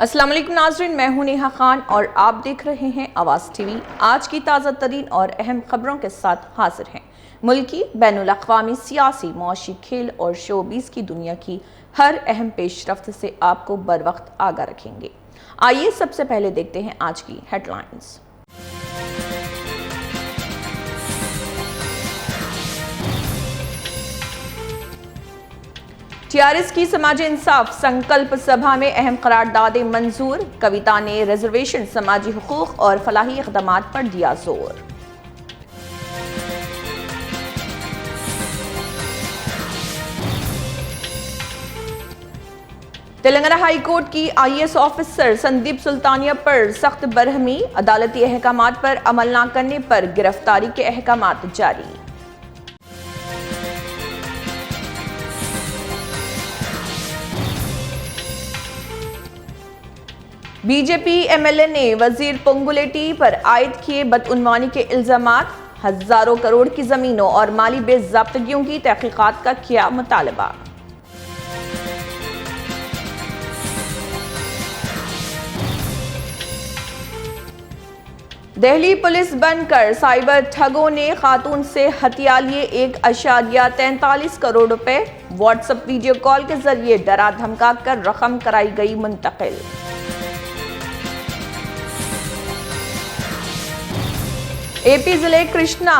अस्सलाम वालेकुम नाज़रीन, मैं हूं नेहा खान और आप देख रहे हैं आवाज़ टीवी। आज की ताज़ा तरीन और अहम खबरों के साथ हाजिर हैं। मुल्की, बैनुल अक़वामी, सियासी, मौशी, खेल और शोबीज़ की दुनिया की हर अहम पेशरफ्त से आपको बर वक्त आगाह रखेंगे। आइए सबसे पहले देखते हैं आज की हेडलाइंस। टीआरएस की समाजी इंसाफ संकल्प सभा में अहम करारदादें मंजूर। कविता ने रिजर्वेशन, समाजी हुकूक और फलाही इक़दामात पर दिया जोर। तेलंगाना हाई कोर्ट की आईएएस ऑफिसर संदीप सुल्तानिया पर सख्त बरहमी। अदालती अहकामात पर अमल न करने पर गिरफ्तारी के अहकामात जारी। बीजेपी एमएलए ने वजीर पोंगुलेटी पर आयद किए बदउनवानी के इल्जामात। हजारों करोड़ की जमीनों और माली बेज़ाब्तगियों की तहकीकात का किया मुतालबा। दिल्ली पुलिस बनकर साइबर ठगों ने खातून से हथिया लिए 1.43 करोड़ रुपए। व्हाट्सएप वीडियो कॉल के जरिए डरा धमका कर रकम कराई गई मुंतकिल। एपी जिले कृष्णा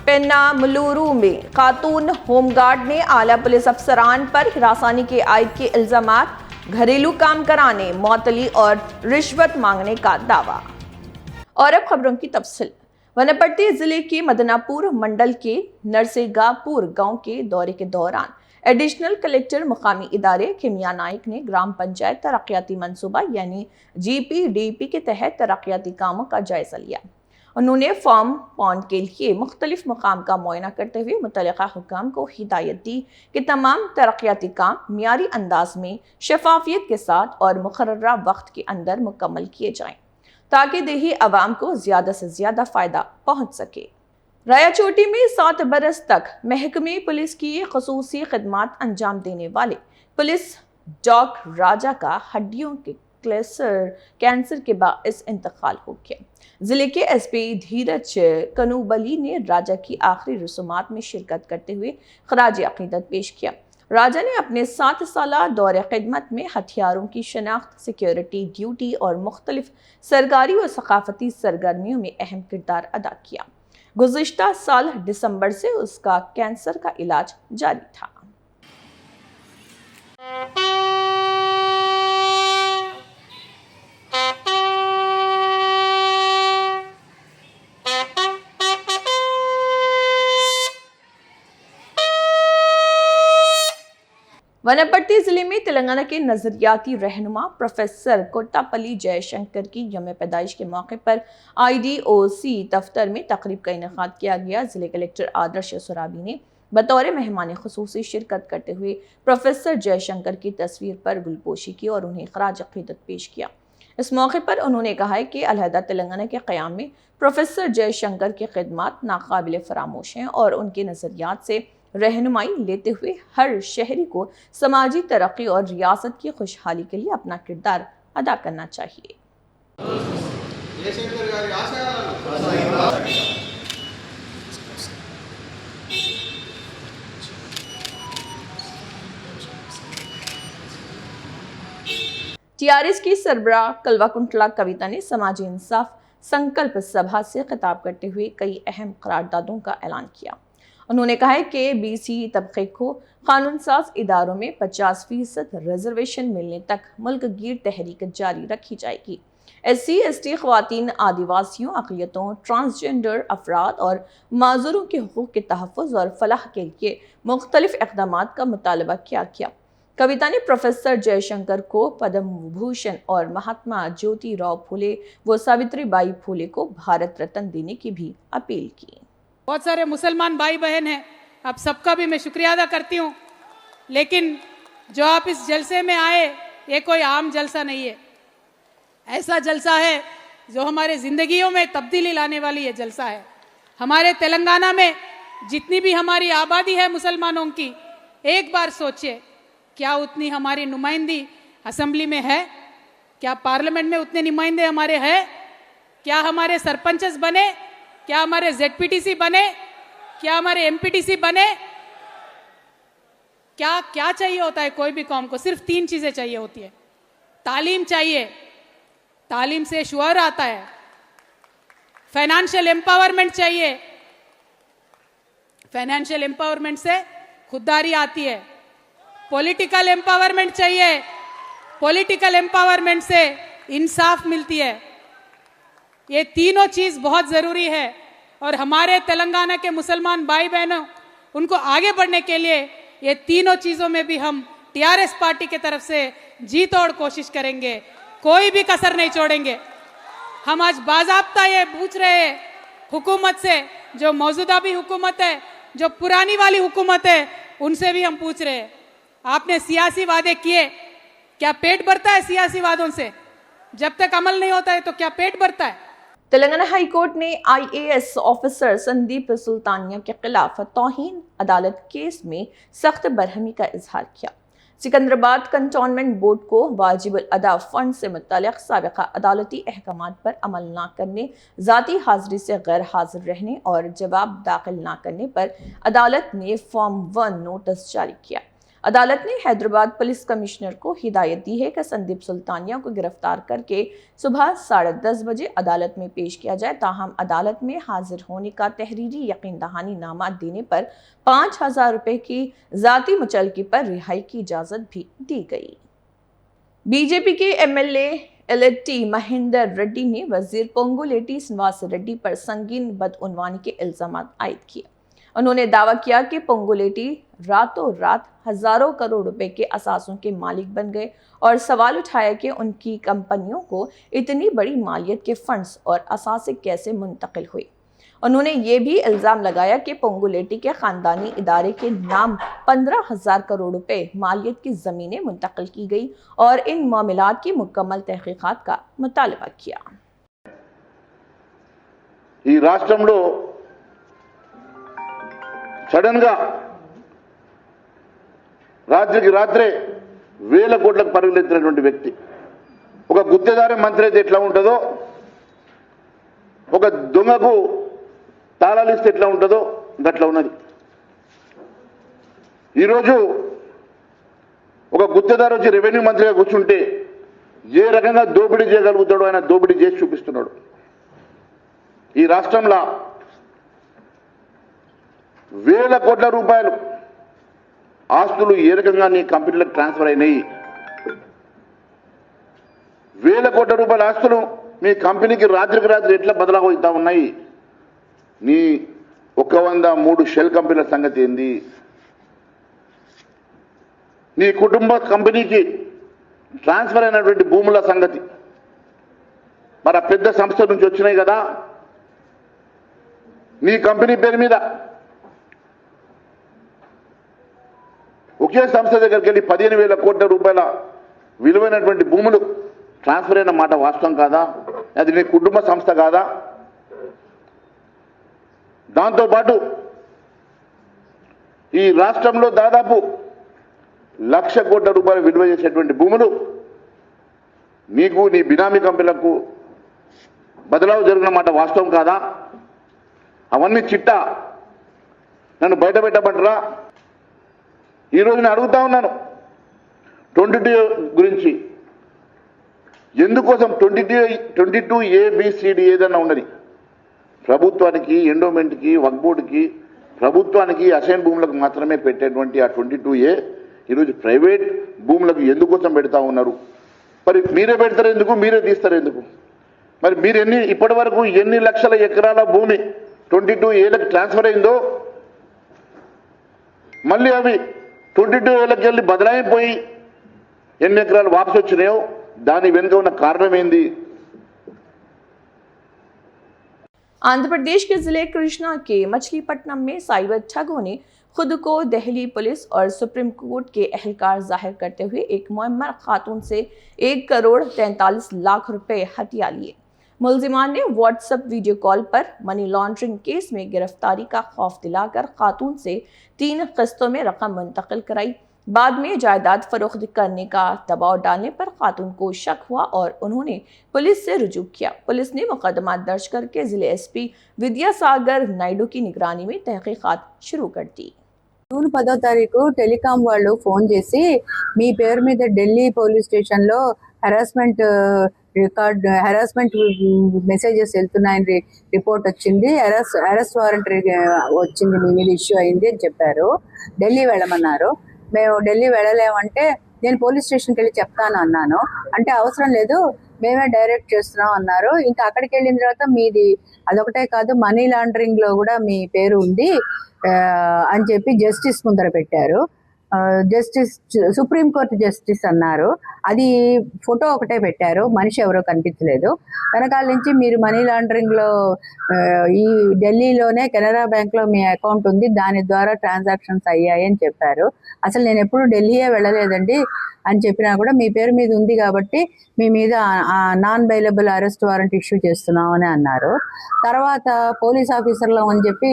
पेन्ना मुलुरु में खातून होमगार्ड ने आला पुलिस अफसरान पर हिरासानी के आयद के इल्जामात, घरेलू काम कराने, मौतली और रिश्वत मांगने का दावा। और अब खबरों की तफसील। वनपर्ती जिले के मदनापुर मंडल के नरसेगापुर गांव के दौरे के दौरान एडिशनल कलेक्टर मुकामी इदारे किमिया नाइक ने ग्राम पंचायत तरक्याती मंसूबा यानी जीपीडीपी के तहत तरक्याती कामों का जायजा लिया। उन्होंने फार्म पॉन्ड के लिए मुख्तलिफ मकाम का मुआयना करते हुए मुतल्लिका हुक्काम को हिदायत दी कि तमाम तरक्याती काम मियारी अंदाज में शफाफियत के साथ और मुकर्ररा वक्त के अंदर मुकम्मल किए जाएं ताकि देही अवाम को ज्यादा से ज्यादा फायदा पहुंच सके। रायाचोटी में 7 बरस तक महकमे पुलिस की खसूसी खिदमात अंजाम देने वाले पुलिस डॉग राजा का हड्डियों के कैंसर के बाइस इंतकाल हो गया। जिले के एसपी धीरज कनूबली ने राजा की आखिरी रसूमात में शिरकत करते हुए खराज अकीदत पेश किया। राजा ने अपने 7 साला दौरे खिदमत में हथियारों की शनाख्त, सिक्योरिटी ड्यूटी और मुख्तलिफ सरकारी और सकाफती सरगर्मियों में अहम किरदार अदा किया। गुज़िश्ता साल दिसंबर से उसका कैंसर का इलाज जारी था। वनपर्ती जिले में तेलंगाना के नजरियाती रहनुमा प्रोफेसर कोट्टापल्ली जयशंकर की यौम पैदाइश के मौके पर आईडीओसी दफ्तर में तकरीब का इनेकाद किया गया। जिले कलेक्टर आदर्श सुराबी ने बतौर मेहमान खुसूसी शिरकत करते हुए प्रोफेसर जयशंकर की तस्वीर पर गुलपोशी की और उन्हें खराज अकीदत पेश किया। इस मौके पर उन्होंने कहा है कि अलहदा तेलंगाना के क़याम में प्रोफेसर जयशंकर की खिदमात नाकाबिल फरामोश हैं और उनके नजरियात से रहनुमाई लेते हुए हर शहरी को समाजी तरक्की और रियासत की खुशहाली के लिए अपना किरदार अदा करना चाहिए। टीआरएस की सरबराह कल्वाकुंटला कविता ने समाजी इंसाफ संकल्प सभा से खिताब करते हुए कई अहम करारदादों का ऐलान किया। उन्होंने कहा है कि बीसी तबके को कानून साज इदारों में 50% रिजर्वेशन मिलने तक मुल्क गिर तहरीक जारी रखी जाएगी। SC ST ख्वातीन, आदिवासियों, अक़लियतों, ट्रांसजेंडर अफराद और माजूरों के हुकूक के तहफ़्फ़ुज़ और फलाह के लिए मुख्तलिफ इक़दामात का मुतालबा किया। कविता ने प्रोफेसर जयशंकर को पद्म विभूषण और महात्मा ज्योतिराव फूले व सावित्री बाई फूले को भारत रत्न देने की भी अपील की। बहुत सारे मुसलमान भाई बहन हैं, आप सबका भी मैं शुक्रिया अदा करती हूँ, लेकिन जो आप इस जलसे में आए ये कोई आम जलसा नहीं है। ऐसा जलसा है जो हमारे जिंदगियों में तब्दीली लाने वाली ये जलसा है। हमारे तेलंगाना में जितनी भी हमारी आबादी है मुसलमानों की, एक बार सोचिए क्या उतनी हमारी नुमाइंदी असेंबली में है? क्या पार्लियामेंट में उतने नुमाइंदे हमारे हैं? क्या हमारे सरपंचस बने? क्या हमारे जेडपीटीसी बने? क्या हमारे एमपीटीसी बने? क्या क्या चाहिए होता है कोई भी कौम को? सिर्फ 3 चीजें चाहिए होती है। तालीम चाहिए, तालीम से शुअर आता है। फाइनेंशियल एम्पावरमेंट चाहिए, फाइनेंशियल एम्पावरमेंट से खुददारी आती है। पॉलिटिकल एम्पावरमेंट चाहिए, पॉलिटिकल एम्पावरमेंट से इंसाफ मिलती है। ये तीनों चीज बहुत जरूरी है और हमारे तेलंगाना के मुसलमान भाई बहनों, उनको आगे बढ़ने के लिए ये तीनों चीजों में भी हम टीआरएस पार्टी की तरफ से जी तोड़ कोशिश करेंगे, कोई भी कसर नहीं छोड़ेंगे। हम आज बाज़ाब्ता ये पूछ रहे हैं हुकूमत से, जो मौजूदा भी हुकूमत है, जो पुरानी वाली हुकूमत है, उनसे भी हम पूछ रहे हैं, आपने सियासी वादे किए, क्या पेट भरता है सियासी वादों से? जब तक अमल नहीं होता है तो क्या पेट भरता है? तेलंगाना हाई कोर्ट ने आईएएस ऑफिसर संदीप सुल्तानिया के खिलाफ तौहीन अदालत केस में सख्त बरहमी का इजहार किया। सिकंदराबाद कंटोनमेंट बोर्ड को वाजिबुल अदा फंड से मुताल्लिक़ साबिक़ा अदालती अहकामात पर अमल न करने, ज़ाती हाज़िरी से गैर हाजिर रहने और जवाब दाखिल न करने पर अदालत ने फॉर्म 1 नोटिस जारी किया। अदालत ने हैदराबाद पुलिस कमिश्नर को हिदायत दी है कि संदीप सुल्तानिया को गिरफ्तार करके सुबह 10:30 बजे अदालत में पेश किया जाए। ताहम अदालत में हाजिर होने का तहरीरी यकीन दहानी नामा देने पर 5,000 रुपए की ज़ाती मुचलकी पर रिहाई की इजाज़त भी दी गई। बीजेपी के एमएलए एलटी महेंदर रेड्डी ने वजीर पोंगुलेटी श्रीनिवास रेड्डी पर संगीन बदउनवानी के इल्जाम आयद किए। उन्होंने दावा किया कि पोंगुलेटी रातों रात हजारों करोड़ रुपए के असासों के मालिक बन गए और सवाल उठाया कि उनकी कंपनियों को इतनी बड़ी मालियत के फंड्स और असासे कैसे मुंतकिल हुए। उन्होंने ये भी इल्जाम लगाया कि पोंगुलेटी के खानदानी इदारे के नाम 15,000 करोड़ रुपए मालियत की जमीनें मुंतकिल की गई और इन मामलात की मुकम्मल तहकीकात का मुतालबा किया। ఈ రాష్ట్రంలో సడన్ గా రాత్రికి రాత్రే వేల కోట్లకు పరుగులెత్తినటువంటి వ్యక్తి, ఒక గుత్తేదారి మంత్రి అయితే ఎట్లా ఉంటుందో, ఒక దొంగకు తాళాలు ఇస్తే ఎట్లా ఉంటుందో గట్లా ఉన్నది. ఈరోజు ఒక గుత్తేదారు వచ్చి రెవెన్యూ మంత్రిగా కూర్చుంటే ఏ రకంగా దోపిడీ చేయగలుగుతాడో ఆయన దోపిడీ చేసి చూపిస్తున్నాడు. ఈ రాష్ట్రంలో వేల కోట్ల రూపాయలు ఆస్తులు ఏ రకంగా నీ కంపెనీలకు ట్రాన్స్ఫర్ అయినాయి, వేల కోట్ల రూపాయల ఆస్తులు మీ కంపెనీకి రాత్రికి రాత్రి ఎట్లా బదలాగవుతా ఉన్నాయి, నీ 103 షెల్ కంపెనీల సంగతి ఏంది, నీ కుటుంబ కంపెనీకి ట్రాన్స్ఫర్ అయినటువంటి భూముల సంగతి, మరి ఆ పెద్ద సంస్థ నుంచి వచ్చినాయి కదా, నీ కంపెనీ పేరు మీద ఒకే సంస్థ దగ్గరికి వెళ్ళి 15,000 కోట్ల రూపాయల విలువైనటువంటి భూములు ట్రాన్స్ఫర్ అయిన మాట వాస్తవం కాదా? అది నీ కుటుంబ సంస్థ కాదా? దాంతోపాటు ఈ రాష్ట్రంలో దాదాపు 1,00,000 కోట్ల రూపాయలు విలువ చేసేటువంటి భూములు నీకు నీ బినామీ కంపెనీలకు బదలావు జరిగిన మాట వాస్తవం కాదా? అవన్నీ చిట్టా నన్ను బయట పెట్టమంటారా? ఈరోజు నేను అడుగుతా ఉన్నాను 22 గురించి. ఎందుకోసం 22 ABCD ఏదన్నా ఉన్నది, ప్రభుత్వానికి, ఎండోమెంట్కి, వక్ఫ్ బోర్డుకి, ప్రభుత్వానికి అసైన్ భూములకు మాత్రమే పెట్టేటువంటి ఆ 22A ఈరోజు ప్రైవేట్ భూములకు ఎందుకోసం పెడతా ఉన్నారు? మరి మీరే పెడతారు ఎందుకు, మీరే తీస్తారు ఎందుకు? మరి మీరు ఇప్పటి వరకు ఎన్ని లక్షల ఎకరాల భూమి 22Aలకు ట్రాన్స్ఫర్ అయిందో, మళ్ళీ అవి 22Aలకు వెళ్ళి బదలాయిపోయి ఎన్ని ఎకరాలు వాపసు వచ్చినాయో దాని వెనుక ఉన్న కారణం ఏంది? आंध्र प्रदेश के जिले कृष्णा के मछलीपट्टनम में साइबर ठगों ने खुद को दिल्ली पुलिस और सुप्रीम कोर्ट के अहलकार जाहिर करते हुए एक मुअम्मर खातून से 1,43 लाख रुपए हथिया लिए। मुलजिमान ने व्हाट्सएप वीडियो कॉल पर मनी लॉन्ड्रिंग केस में गिरफ्तारी का खौफ दिलाकर खातून से 3 किस्तों में रकम मुंतकिल कराई। बाद में जायदाद फरोख्त करने का दबाव डालने पर खातून को शक हुआ और उन्होंने पुलिस से रुजू किया। पुलिस ने मुकदमा दर्ज करके जिले एसपी विद्यासागर नायडू की निगरानी में तहकीकात शुरू कर दी। జూన్ 10వ తారీఖు టెలికాం వాళ్ళు ఫోన్ చేసి మీ పేరు మీద ఢిల్లీ పోలీస్ స్టేషన్లో హెరాస్మెంట్ మెసేజెస్ వెళ్తున్నాయని రిపోర్ట్ వచ్చింది, అరెస్ట్ వారెంట్ వచ్చింది, మీ మీద ఇష్యూ అయింది అని చెప్పారు. ఢిల్లీ వెళ్ళమన్నారు. మేము ఢిల్లీ వెళ్ళలేమంటే నేను పోలీస్ స్టేషన్కి వెళ్ళి చెప్తాను అన్నాను. అంటే అవసరం లేదు, మేమే డైరెక్ట్ చేస్తున్నాం అన్నారు. ఇంకా అక్కడికి వెళ్ళిన తర్వాత మీది అదొకటే కాదు, మనీ లాండరింగ్ లో కూడా మీ పేరు ఉంది అని చెప్పి జస్టిస్ ముందర పెట్టారు. జస్టిస్ సుప్రీంకోర్టు జస్టిస్ అన్నారు. అది ఫోటో ఒకటే పెట్టారు, మనిషి ఎవరో కనిపించలేదు. వెనకాల నుంచి మీరు మనీ లాండరింగ్ లో ఈ ఢిల్లీలోనే కెనరా బ్యాంక్ లో మీ అకౌంట్ ఉంది, దాని ద్వారా ట్రాన్సాక్షన్స్ అయ్యాయి అని చెప్పారు. అసలు నేను ఎప్పుడు ఢిల్లీయే వెళ్ళలేదండి అని చెప్పినా కూడా మీ పేరు మీద ఉంది కాబట్టి మీ మీద non bailable arrest warrant issue చేస్తున్నాం అని అన్నారు. తర్వాత పోలీస్ ఆఫీసర్లు అని చెప్పి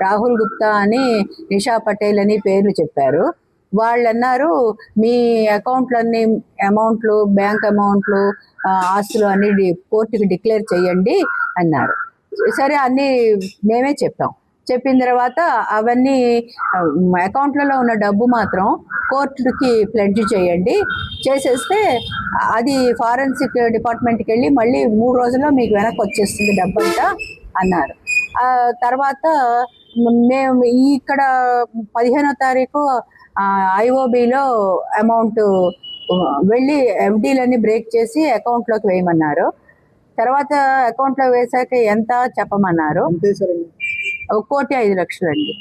రాహుల్ గుప్తా అని, నిషా పటేల్ అని పేర్లు చెప్పారు. వాళ్ళు అన్నారు మీ అకౌంట్లన్నీ అమౌంట్లు, బ్యాంక్ అమౌంట్లు, ఆస్తులు అన్ని కోర్టుకి డిక్లేర్ చేయండి అన్నారు. సరే అన్నీ మేమే చెప్పాం. చెప్పిన తర్వాత అవన్నీ అకౌంట్లలో ఉన్న డబ్బు మాత్రం కోర్టుకి ప్లెడ్జ్ చేయండి, చేసేస్తే అది ఫారెన్సిక్ డిపార్ట్మెంట్కి వెళ్ళి మళ్ళీ 3 రోజుల్లో మీకు వెనక్కి వచ్చేస్తుంది డబ్బంతా అన్నారు. తర్వాత మేము ఇక్కడ 15వ తారీఖు ఐఓబిలో అమౌంట్ వెళ్ళి ఎఫ్డీలన్నీ బ్రేక్ చేసి అకౌంట్లోకి వేయమన్నారు. తర్వాత అకౌంట్లో వేసాక ఎంత చెప్పమన్నారు. 1,05,00,000 అండి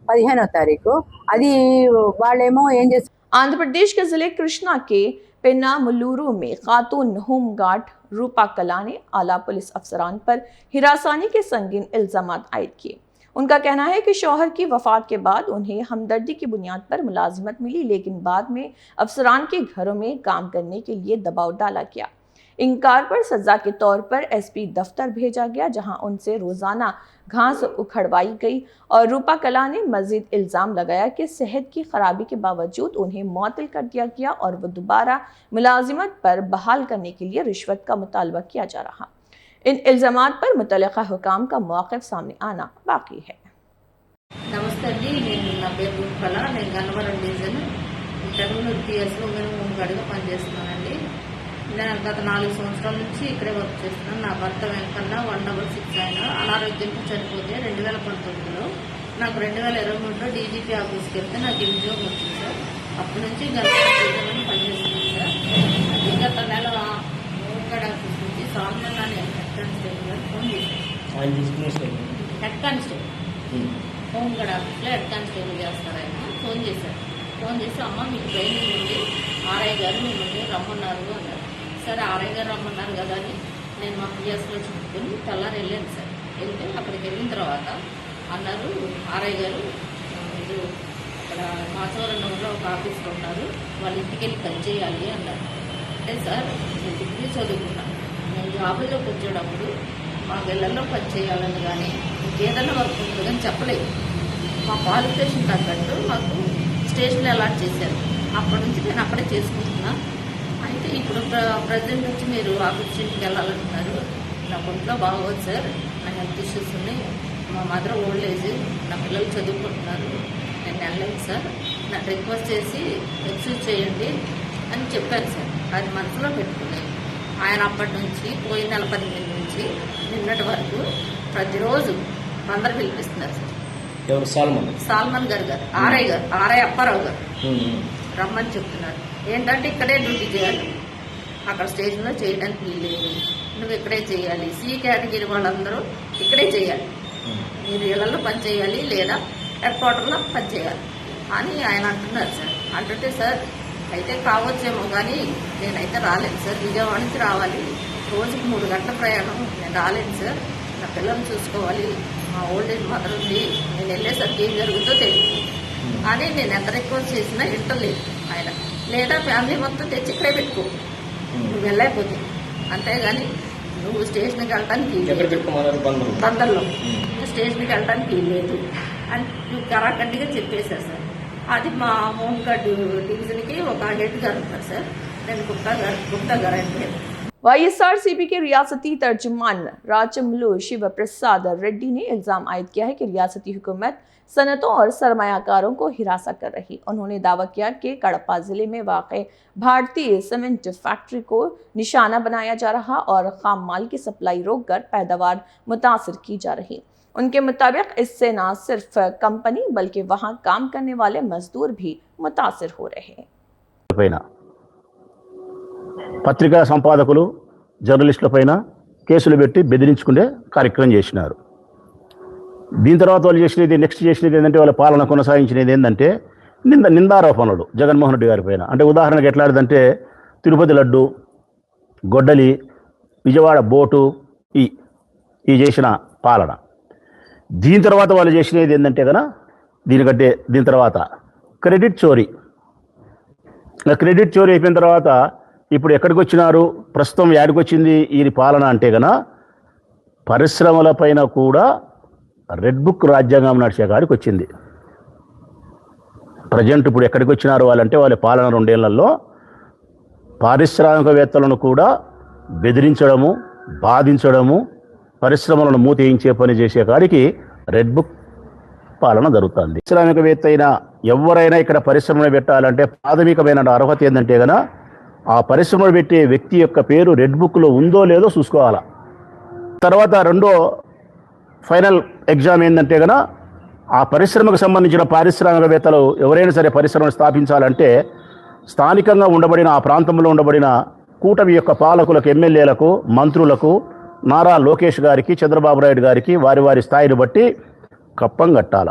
15వ తారీఖు. అది వాళ్ళేమో ఏం చేస్తారు. आंध्र प्रदेश के जिले कृष्णा के पेन्ना मुल्लुरु में खातून होमगार्ड रूपा कला ने आला पुलिस अफसरान पर हिरासानी के संगीन इल्जामात आयद किए। उनका कहना है कि शौहर की वफात के बाद उन्हें हमदर्दी की बुनियाद पर मुलाजिमत मिली, लेकिन बाद में अफसरान के घरों में काम करने के लिए दबाव डाला गया। इनकार पर सजा के तौर पर एसपी दफ्तर भेजा गया, जहां उनसे रोजाना घास उखड़वाई गई और रूपा कला ने मजीद इल्जाम लगाया कि सेहत की खराबी के बावजूद उन्हें मुअत्तल कर दिया गया और वो दोबारा मुलाजिमत पर बहाल करने के लिए रिश्वत का मुतालबा किया जा रहा। इन इल्जामात पर मुतल्लिका हुकाम का मौक़िफ़ सामने आना बाकी है। నమస్తే అండి, నేను నా పేరు రూపకళ. నేను గన్నవరం డివిజన్ టెర్మినల్ పిఎస్లో నేను హోంగార్డ్గా పనిచేస్తున్నానండి. నేను గత 4 సంవత్సరాల నుంచి ఇక్కడే వర్క్ చేస్తున్నాను. నా భర్త వెంకన్న 166 ఆయన అనారోగ్యంతో చనిపోతే 2019లో నాకు 2023లో డీజీపీ ఆఫీస్కి వెళ్తే నాకు ఉద్యోగం వచ్చింది సార్. అప్పటి నుంచి గన్నవరం పనిచేస్తున్నాను సార్. అది గత నెల హోంగార్డ్ ఆఫీస్ నుంచి సాల్మన్ అనే హెడ్ కానిస్టేబుల్ గారు ఫోన్ చేశారు. హెడ్ కానిస్టేబుల్ హోంగార్డ్ ఆఫీస్లో హెడ్ కానిస్టేబుల్ చేస్తారు. ఆయన ఫోన్ చేశారు. ఫోన్ చేసి అమ్మ మీకు ట్రైనింగ్ ఉంది, ఆర్ఐ గారు మిమ్మల్ని రమ్మన్నారు అన్నారు. సరే ఆర్ఐ గారు రమ్మన్నారు కదా అని నేను మా పిఎస్లో చెప్పుకొని తెల్లారి వెళ్ళాను సార్. వెళ్తే అక్కడికి వెళ్ళిన తర్వాత అన్నారు ఆర్ఐ గారు మీరు అక్కడ మాచవరంలో ఒక ఆఫీస్లో ఉన్నారు, వాళ్ళ ఇంటికి వెళ్ళి పని చేయాలి అన్నారు. అంటే సార్ నేను డిగ్రీ చదువుకున్నాను, నేను జాబుల్లోకి వచ్చేటప్పుడు మాకు ఇళ్లలో పని చేయాలని కానీ ఇంకేదైనా వర్క్ ఉంటుంది అని చెప్పలేదు. మా క్వాలిఫికేషన్ తగ్గట్టు మాకు స్టేషన్లో అలాట్ చేశారు. అప్పటి నుంచి నేను అక్కడే చేసుకుంటున్నా. అయితే ఇప్పుడు ప్రజెంట్ వచ్చి మీరు ఆఫీస్ స్టేషన్కి వెళ్ళాలంటున్నారు. నా ఒంట్లో బాగోదు సార్, నా హెల్త్ ఇష్యూస్ ఉన్నాయి, మా మదర్ ఓల్డ్ ఏజ్, నా పిల్లలు చదువుకుంటున్నారు, నేను వెళ్ళలేదు సార్, నాకు రిక్వెస్ట్ చేసి ఎక్స్క్యూజ్ చేయండి అని చెప్పాను సార్. అది మనసులో పెట్టుకుని ఆయన అప్పటి నుంచి పోయిన నెల 15 నుంచి నిన్నటి వరకు ప్రతిరోజు అందరు పిలిపిస్తున్నారు సార్. ఎవరు? సాల్మన్ గారు ఆర్ఐ అప్పారావు గారు రమ్మని చెప్తున్నారు. ఏంటంటే ఇక్కడే డ్యూటీ చేయాలి, అక్కడ స్టేషన్లో చేయడానికి వీల్లేదు, నువ్వు ఇక్కడే చేయాలి, సి కేటగిరీ వాళ్ళందరూ ఇక్కడే చేయాలి, మీరు ఇళ్లలో పని చేయాలి లేదా హెడ్ క్వార్టర్లో పని చేయాలి అని ఆయన అంటున్నారు సార్. అంటుంటే సార్ అయితే కావచ్చేమో కానీ నేనైతే రాలేను సార్, విజయవాడ నుంచి రావాలి, రోజుకి 3 గంటల ప్రయాణం, నేను రాలేను సార్, నా పిల్లల్ని చూసుకోవాలి, మా ఓల్డ్ ఏజ్ మదర్ ఉంది, నేను వెళ్ళేసరికి ఏం జరుగుతుందో తెలియదు అని నేను ఎంత రిక్వెస్ట్ చేసినా ఇంటలేదు ఆయన. లేదా ఫ్యామిలీ మొత్తం తెచ్చి ఇక్కడే పెట్టుకో నువ్వు వెళ్ళైపోతే, అంతేగాని నువ్వు స్టేషన్కి వెళ్ళడానికి బందర్లో స్టేషన్కి వెళ్ళడానికి లేదు అని నువ్వు కరాఖండిగా చెప్పేశారు సార్. అది మా హోంగార్డ్ డివిజన్కి ఒక హెడ్ గారు ఉంటారు సార్. నేను గుప్తా గారు అంటే वाईएसआरसीपी के रियासती तर्जुमान राजमलू शिव प्रसाद रेड्डी ने इल्जाम आयद किया है कि रियासती हुकूमत सनतों और सरमायाकारों को हिरासा कर रही। उन्होंने दावा किया कि कड़पा जिले में वाक़ भारतीय सीमेंट फैक्ट्री को निशाना बनाया जा रहा और खाम माल की सप्लाई रोककर पैदावार मुतासर की जा रही। उनके मुताबिक इससे न सिर्फ कंपनी बल्कि वहाँ काम करने वाले मजदूर भी मुतासर हो रहे हैं। పత్రికా సంపాదకులు జర్నలిస్టుల పైన కేసులు పెట్టి బెదిరించుకునే కార్యక్రమం చేసినారు. దీని తర్వాత వాళ్ళు నెక్స్ట్ చేసినది ఏంటంటే వాళ్ళ పాలన కొనసాగించినది ఏంటంటే నిందారోపణలు జగన్మోహన్ రెడ్డి గారి పైన. అంటే ఉదాహరణకు ఎట్లాంటిదంటే తిరుపతి లడ్డు, గొడ్డలి, విజయవాడ బోటు ఈ చేసిన పాలన. దీని తర్వాత వాళ్ళు చేసినది ఏంటంటే కనుక దీని తర్వాత క్రెడిట్ చోరీ. క్రెడిట్ చోరీ అయిపోయిన తర్వాత ఇప్పుడు ఎక్కడికి వచ్చినారు, ప్రస్తుతం యాడికి వచ్చింది ఈ పాలన అంటే కనుక పరిశ్రమల పైన కూడా రెడ్ బుక్ రాజ్యాంగం నడిచే కాడికి వచ్చింది. ప్రజెంట్ ఇప్పుడు ఎక్కడికి వచ్చినారు వాళ్ళంటే వాళ్ళ పాలన 2 ఏళ్లలో పారిశ్రామికవేత్తలను కూడా బెదిరించడము, బాధించడము, పరిశ్రమలను మూతేయించే పని చేసే కాడికి రెడ్ బుక్ పాలన జరుగుతుంది. పారిశ్రామికవేత్త అయినా ఎవరైనా ఇక్కడ పరిశ్రమను పెట్టాలంటే ప్రాథమికమైన అర్హత ఏంటంటే కనుక ఆ పరిశ్రమను పెట్టే వ్యక్తి యొక్క పేరు రెడ్ బుక్లో ఉందో లేదో చూసుకోవాలా. తర్వాత రెండో ఫైనల్ ఎగ్జామ్ ఏంటంటే కనుక ఆ పరిశ్రమకు సంబంధించిన పారిశ్రామికవేత్తలు ఎవరైనా సరే పరిశ్రమను స్థాపించాలంటే స్థానికంగా ఉండబడిన ఆ ప్రాంతంలో ఉండబడిన కూటమి యొక్క పాలకులకు, ఎమ్మెల్యేలకు, మంత్రులకు, నారా లోకేష్ గారికి, చంద్రబాబు నాయుడు గారికి వారి వారి స్థాయిని బట్టి కప్పం కట్టాల,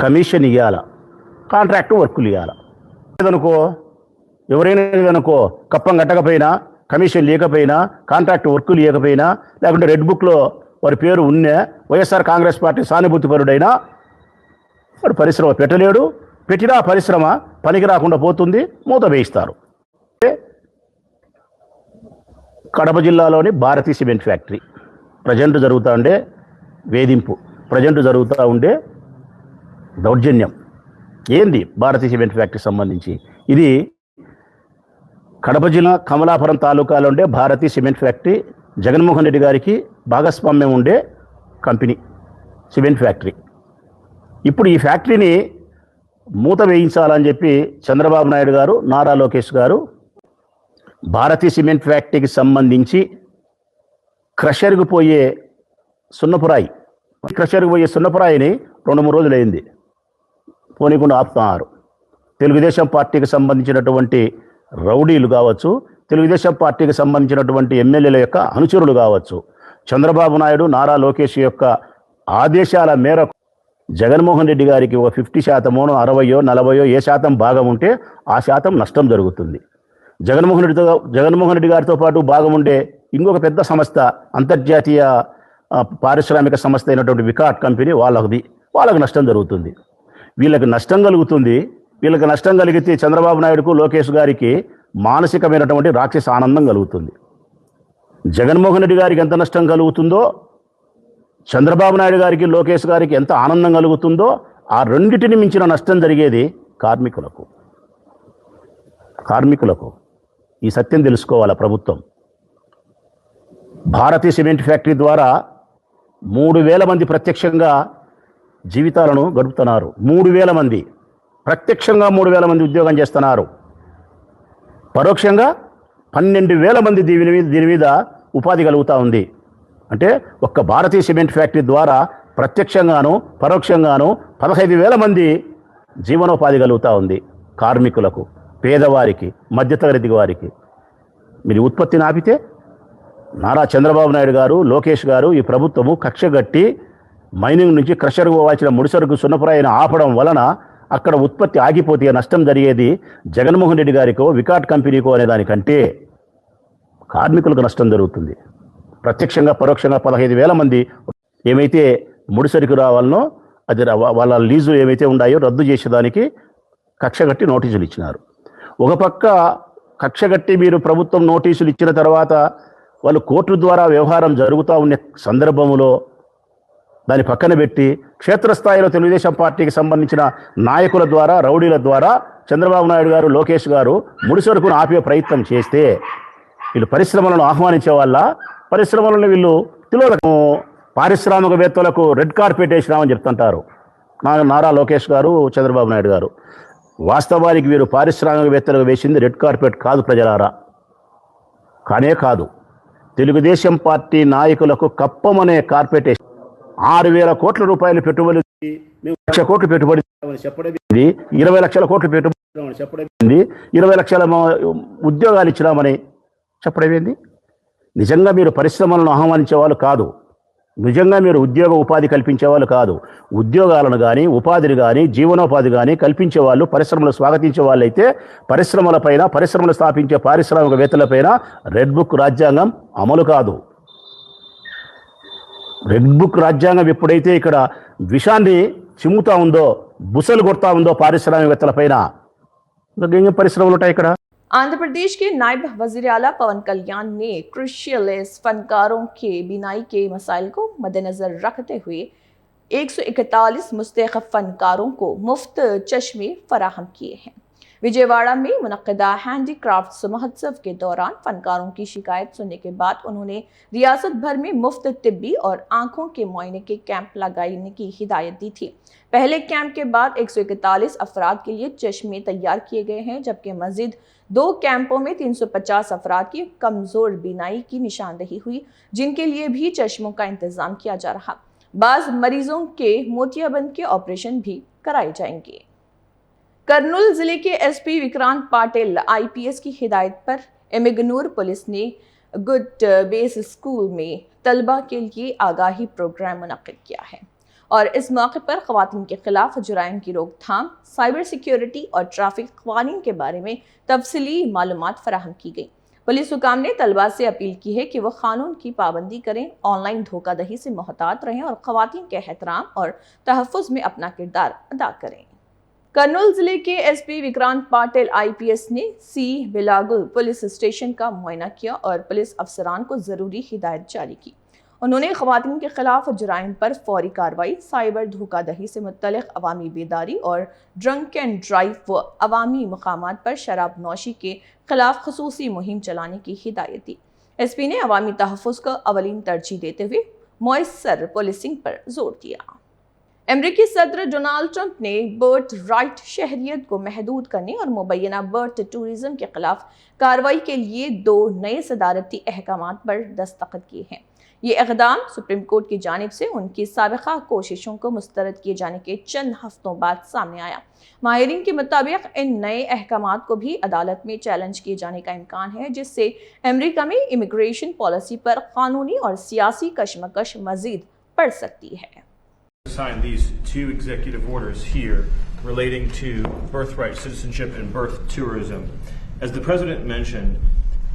కమిషన్ ఇవ్వాల, కాంట్రాక్టు వర్కులు ఇవ్వాల. లేదనుకో ఎవరైనా అనుకో కప్పం కట్టకపోయినా, కమిషన్ లేకపోయినా, కాంట్రాక్ట్ వర్కులు లేకపోయినా, లేకుంటే రెడ్ బుక్లో వారి పేరు ఉన్నా వైఎస్ఆర్ కాంగ్రెస్ పార్టీ సానుభూతిపరుడైనా వాడు పరిశ్రమ పెట్టలేడు. పెట్టినా పరిశ్రమ పనికి రాకుండా పోతుంది, మూత వేయిస్తారు. కడప జిల్లాలోని భారతీ సిమెంట్ ఫ్యాక్టరీ ప్రజెంట్ జరుగుతూ ఉండే వేధింపు, ప్రజెంట్ జరుగుతూ ఉండే దౌర్జన్యం ఏంది భారతీ సిమెంట్ ఫ్యాక్టరీ సంబంధించి? ఇది కడప జిల్లా కమలాపురం తాలూకాలో ఉండే భారతీ సిమెంట్ ఫ్యాక్టరీ జగన్మోహన్ రెడ్డి గారికి భాగస్వామ్యం ఉండే కంపెనీ సిమెంట్ ఫ్యాక్టరీ. ఇప్పుడు ఈ ఫ్యాక్టరీని మూత వేయించాలని చెప్పి చంద్రబాబు నాయుడు గారు, నారా లోకేష్ గారు భారతీ సిమెంట్ ఫ్యాక్టరీకి సంబంధించి క్రషర్కు పోయే సున్నపురాయి, క్రషర్కు పోయే సున్నపురాయిని 2-3 రోజులు అయింది పోనీకుండా ఆపుతున్నారు. తెలుగుదేశం పార్టీకి సంబంధించినటువంటి రౌడీలు కావచ్చు, తెలుగుదేశం పార్టీకి సంబంధించినటువంటి ఎమ్మెల్యేల యొక్క అనుచరులు కావచ్చు, చంద్రబాబు నాయుడు, నారా లోకేష్ యొక్క ఆదేశాల మేరకు జగన్మోహన్ రెడ్డి గారికి ఒక 50%, 60%, 40% ఏ శాతం భాగం ఉంటే ఆ శాతం నష్టం జరుగుతుంది. జగన్మోహన్ రెడ్డి గారితో పాటు భాగం ఉండే ఇంకొక పెద్ద సంస్థ, అంతర్జాతీయ పారిశ్రామిక సంస్థ అయినటువంటి వికాట్ కంపెనీ వాళ్ళకు నష్టం జరుగుతుంది. వీళ్ళకి నష్టం కలుగుతుంది. వీళ్ళకి నష్టం కలిగితే చంద్రబాబు నాయుడుకు, లోకేష్ గారికి మానసికమైనటువంటి రాక్షస ఆనందం కలుగుతుంది. జగన్మోహన్ రెడ్డి గారికి ఎంత నష్టం కలుగుతుందో, చంద్రబాబు నాయుడు గారికి, లోకేష్ గారికి ఎంత ఆనందం కలుగుతుందో, ఆ రెండిటిని మించిన నష్టం జరిగేది కార్మికులకు. ఈ సత్యం తెలుసుకోవాలా ప్రభుత్వం. భారతీ సిమెంట్ ఫ్యాక్టరీ ద్వారా 3,000 మంది ప్రత్యక్షంగా జీవితాలను గడుపుతున్నారు. 3,000 మంది ప్రత్యక్షంగా 3,000 మంది ఉద్యోగం చేస్తున్నారు. పరోక్షంగా 12,000 మంది దీని మీద ఉపాధి కలుగుతూ ఉంది. అంటే ఒక్క భారతీ సిమెంట్ ఫ్యాక్టరీ ద్వారా ప్రత్యక్షంగాను పరోక్షంగాను 15,000 మంది జీవనోపాధి కలుగుతూ ఉంది. కార్మికులకు, పేదవారికి, మధ్యతరగతి వారికి. మీరు ఉత్పత్తిని ఆపితే నారా చంద్రబాబు నాయుడు గారు, లోకేష్ గారు, ఈ ప్రభుత్వము కక్షగట్టి మైనింగ్ నుంచి క్రషర్కు పోవాల్సిన ముడిసరుకు సున్నపురాయిని ఆపడం వలన అక్కడ ఉత్పత్తి ఆగిపోతే నష్టం జరిగేది జగన్మోహన్ రెడ్డి గారికో, వికాట్ కంపెనీకో అనే దానికంటే కార్మికులకు నష్టం జరుగుతుంది. ప్రత్యక్షంగా పరోక్షంగా 15,000 మంది ఏమైతే ముడిసరుకు రావాలనో అది వాళ్ళ లీజు ఏమైతే ఉన్నాయో రద్దు చేసేదానికి కక్షగట్టి నోటీసులు ఇచ్చినారు. ఒక పక్క కక్షగట్టి మీరు ప్రభుత్వం నోటీసులు ఇచ్చిన తర్వాత వాళ్ళు కోర్టు ద్వారా వ్యవహారం జరుగుతూ ఉన్న సందర్భంలో దాన్ని పక్కన పెట్టి క్షేత్రస్థాయిలో తెలుగుదేశం పార్టీకి సంబంధించిన నాయకుల ద్వారా, రౌడీల ద్వారా చంద్రబాబు నాయుడు గారు, లోకేష్ గారు ముడిసరుకును ఆపే ప్రయత్నం చేస్తే వీళ్ళు పరిశ్రమలను ఆహ్వానించే వాళ్ళ, పరిశ్రమలను వీళ్ళు తిలోదకము పారిశ్రామికవేత్తలకు రెడ్ కార్పెట్ వేసినామని చెప్తుంటారు నారా లోకేష్ గారు, చంద్రబాబు నాయుడు గారు. వాస్తవానికి వీరు పారిశ్రామికవేత్తలకు వేసింది రెడ్ కార్పెట్ కాదు ప్రజలారా, కానే కాదు. తెలుగుదేశం పార్టీ నాయకులకు కప్పమనే కార్పెట్ 6,000 కోట్ల రూపాయలు పెట్టుబడి, 1,00,000 కోట్లు పెట్టుబడి చెప్పడం, 20 లక్షల కోట్లు పెట్టుబడి చెప్పడం, 20 లక్షల ఉద్యోగాలు ఇచ్చినామని చెప్పడం ఏంది? నిజంగా మీరు పరిశ్రమలను ఆహ్వానించే వాళ్ళు కాదు, నిజంగా మీరు ఉద్యోగ ఉపాధి కల్పించే వాళ్ళు కాదు. ఉద్యోగాలను కానీ, ఉపాధిని కానీ, జీవనోపాధి కానీ కల్పించే వాళ్ళు, పరిశ్రమలు స్వాగతించే వాళ్ళైతే పరిశ్రమలపైన, పరిశ్రమలు స్థాపించే పారిశ్రామికవేత్తలపైన రెడ్ బుక్ రాజ్యాంగం అమలు కాదు. రెడ్ బుక్ రాజ్యాంగం ఎప్పుడైతే ఇక్కడ విషాన్ని చిమ్ముతా ఉందో, బుసలు కొడతా ఉందో పారిశ్రామికవేత్తలపైన, ఇంకా పరిశ్రమలు ఉంటాయి ఇక్కడ. आंध्र प्रदेश के नायब वजीर आला पवन कल्याण ने क्रिश्चियलिस्ट फनकारों के बिनाई के मसाइल को मद्देनजर रखते हुए 141 मुस्तहक़ फनकारों को मुफ्त चश्मे फराहम किए हैं। विजयवाड़ा में मुनक्किदा हैंडीक्राफ्ट्स महोत्सव के दौरान फनकारों की शिकायत सुनने के बाद उन्होंने रियासत भर में मुफ्त तिब्बी और आंखों के मुआयने के कैंप लगाने की हिदायत दी थी। पहले कैंप के बाद 141 अफराद के लिए चश्मे तैयार किए गए हैं, जबकि मजीद 2 कैंपों में 350 अफराद की कमजोर बीनाई की निशानदेही हुई, जिनके लिए भी चश्मों का इंतजाम किया जा रहा। बाज मरीजों के मोतियाबंद के ऑपरेशन भी कराए जाएंगे। कर्नूल जिले के एसपी विक्रांत पाटिल IPS की हिदायत पर एमिगनूर पुलिस ने गुड बेस स्कूल में तलबा के लिए आगाही प्रोग्राम मुनक्किद किया है और इस मौके पर ख़वातीन के खिलाफ जुराइम की रोकथाम, साइबर सिक्योरिटी और ट्रैफिक क़वानीन के बारे में तफसीली मालूमात फराहम की गई। पुलिस हुकाम ने तलबा से अपील की है कि वह कानून की पाबंदी करें, ऑनलाइन धोखाधड़ी से मोहतात रहें और ख़वातीन के एहतराम और तहफ़्फ़ुज़ में अपना किरदार अदा करें। कर्नूल जिले के एसपी विक्रांत पाटिल IPS ने C बिलागुल पुलिस स्टेशन का मुआयना किया और पुलिस अफसरान को ज़रूरी हिदायत जारी की। उन्होंने ख़वातीन के खिलाफ जुराइम पर फौरी कार्रवाई, साइबर धोखाधड़ी से मुतल्लिक़ अवामी बेदारी और ड्रंक एंड ड्राइव व अवामी मकामात पर शराब नौशी के खिलाफ खसूसी मुहिम चलाने की हिदायत दी। SP ने अवामी तहफ़्फ़ुज़ को अवलीन तरजीह देते हुए मौसर पुलिसिंग पर जोर दिया। अमेरिकी सदर डोनाल्ड ट्रंप ने बर्थ राइट शहरियत को महदूद करने और मुबैना बर्थ टूरिज्म के खिलाफ कार्रवाई के लिए 2 नए सदारती अहकामात पर दस्तखत किए हैं। ये इक़दाम सुप्रीम कोर्ट की जानिब से उनकी साबिक़ा कोशिशों को मुस्तरद किए जाने के चंद हफ्तों बाद सामने आया। माहिरीन के मुताबिक इन नए अहकामात को भी अदालत में चैलेंज किए जाने का इम्कान है, जिससे अमेरिका में इमिग्रेशन पॉलिसी पर कानूनी और सियासी कशमकश मज़ीद बढ़ सकती है। Sign these 2 executive orders here relating to birthright citizenship and birth tourism. As the President mentioned,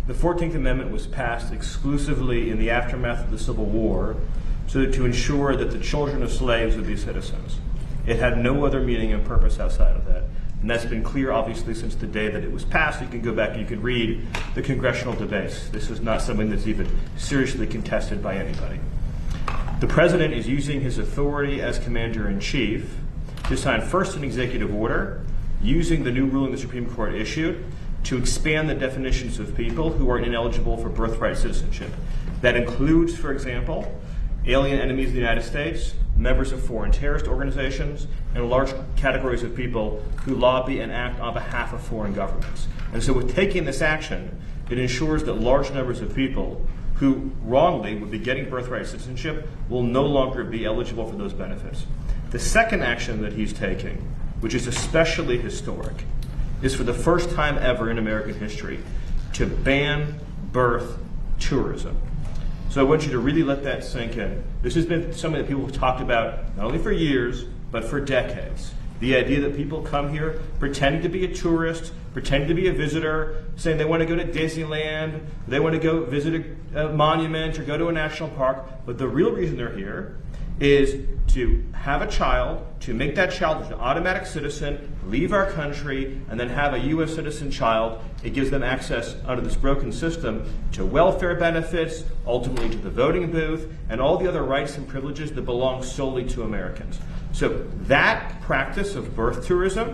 the 14th Amendment was passed exclusively in the aftermath of the Civil War to ensure that the children of slaves would be citizens. It had no other meaning and purpose outside of that. And that's been clear, obviously, since the day that it was passed. You can go back and you can read the congressional debates. This is not something that's even seriously contested by anybody. The President is using his authority as Commander-in-Chief to sign first an executive order using the new ruling the Supreme Court issued to expand the definitions of people who are ineligible for birthright citizenship. That includes, for example, alien enemies of the United States, members of foreign terrorist organizations, and large categories of people who lobby and act on behalf of foreign governments. And so with taking this action, it ensures that large numbers of people who wrongly would be getting birthright citizenship will no longer be eligible for those benefits. The second action that he's taking, which is especially historic, is for the first time ever in American history to ban birth tourism. So I want you to really let that sink in. This has been something that people have talked about not only for years, but for decades. The idea that people come here pretending to be a tourist, pretending to be a visitor, saying they want to go to Disneyland, they want to go visit a monument or go to a national park, but the real reason they're here is to have a child, to make that child an automatic citizen, leave our country, and then have a U.S. citizen child. It gives them access under this broken system to welfare benefits, ultimately to the voting booth, and all the other rights and privileges that belong solely to Americans. So that practice of birth tourism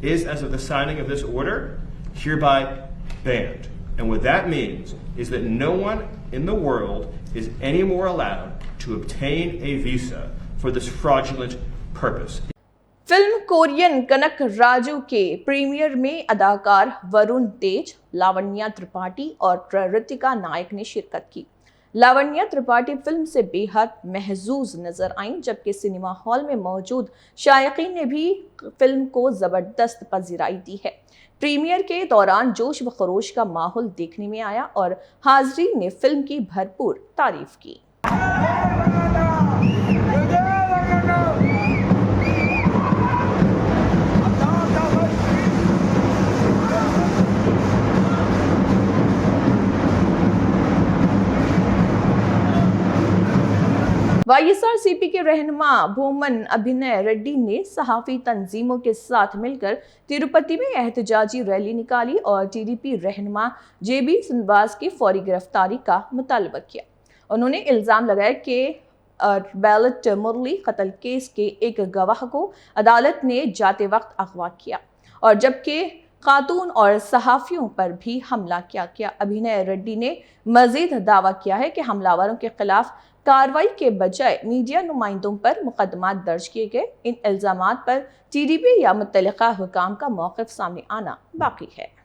is, as of the signing of this order, hereby banned. And what that means is that no one in the world is any more allowed to obtain a visa for this fraudulent purpose. Film Korean Kanak Raju के premiere में अदाकार वरुण तेज, लावण्या त्रिपाठी और ऋतिका नायक ने शिरकत की। Lavanya Tripathi film से बेहद महजूज नजर आईं, जबकि सिनेमा हॉल में मौजूद शायकीन ने भी फिल्म को जबरदस्त पजीराई दी है। प्रीमियर के दौरान जोश व खरोश का माहौल देखने में आया और हाजरीन ने फिल्म की भरपूर तारीफ की। वाईएसआरसीपी के रहनुमा भूमन अभिनय रेड्डी ने सहाफी तंजीमों के साथ मिलकर तिरुपति में एहतजाजी रैली निकाली और टीडीपी रहनुमा जेबी श्रीनिवास की फौरी गिरफ्तारी का मुतालबा किया। उन्होंने इल्जाम लगाया कि बैलेट मुरली कत्ल केस के एक गवाह को अदालत ने जाते वक्त अगवा किया और जबकि खातून और सहाफियों पर भी हमला किया गया। अभिनय रेड्डी ने मजीद दावा किया है कि हमलावरों के खिलाफ कार्रवाई के बजाय मीडिया नुमाइंदों पर मुकदमा दर्ज किए गए। इन इल्जामात पर टीडीपी या मुतल्लिका हुकाम का मौक़िफ़ सामने आना बाकी है।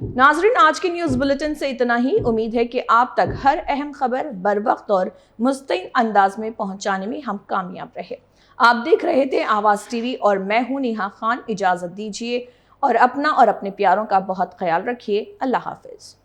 नाजरीन, आज के न्यूज़ बुलेटिन से इतना ही। उम्मीद है कि आप तक हर अहम खबर बर वक्त और मुस्तैद अंदाज में पहुंचाने में हम कामयाब रहे। आप देख रहे थे आवाज़ टीवी और मैं हूं नेहा खान। इजाज़त दीजिए और अपना और अपने प्यारों का बहुत ख्याल रखिए। अल्लाह हाफिज़।